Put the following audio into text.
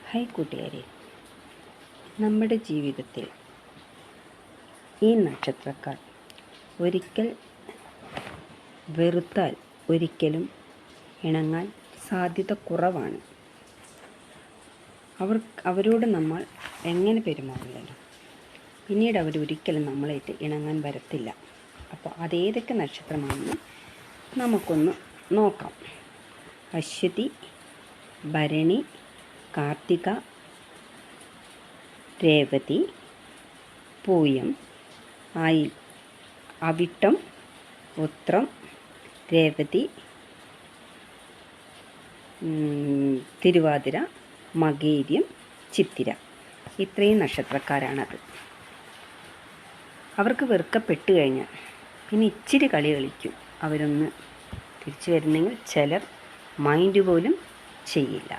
Hi കൂട്ടുകാരെ, നമ്മുടെ ജീവിതത്തിൽ ഈ നക്ഷത്രക്കാർ ഒരിക്കൽ വെറുത്താൽ ഒരിക്കലും ഇണങ്ങാൻ സാധ്യത കുറവാണ്. അവരോട് നമ്മൾ എങ്ങനെ പെരുമാറില്ലല്ലോ, പിന്നീട് അവരൊരിക്കലും നമ്മളായിട്ട് ഇണങ്ങാൻ വരത്തില്ല. അപ്പോൾ അതേതൊക്കെ നക്ഷത്രമാണെന്ന് നമുക്കൊന്ന് നോക്കാം. അശ്വതി, ഭരണി, കാർത്തിക, രേവതി, പൂയം, അവിട്ടം, ഉത്രം, രേവതി, തിരുവാതിര, മകേര്യം, ചിത്തിര. ഇത്രയും നക്ഷത്രക്കാരാണത്. അവർക്ക് വെറുക്കപ്പെട്ട് കഴിഞ്ഞാൽ പിന്നെ ഇച്ചിരി കളി കളിക്കും. അവരൊന്ന് തിരിച്ചു വരുന്നെങ്കിൽ ചിലർ മൈൻഡ് പോലും ചെയ്യില്ല.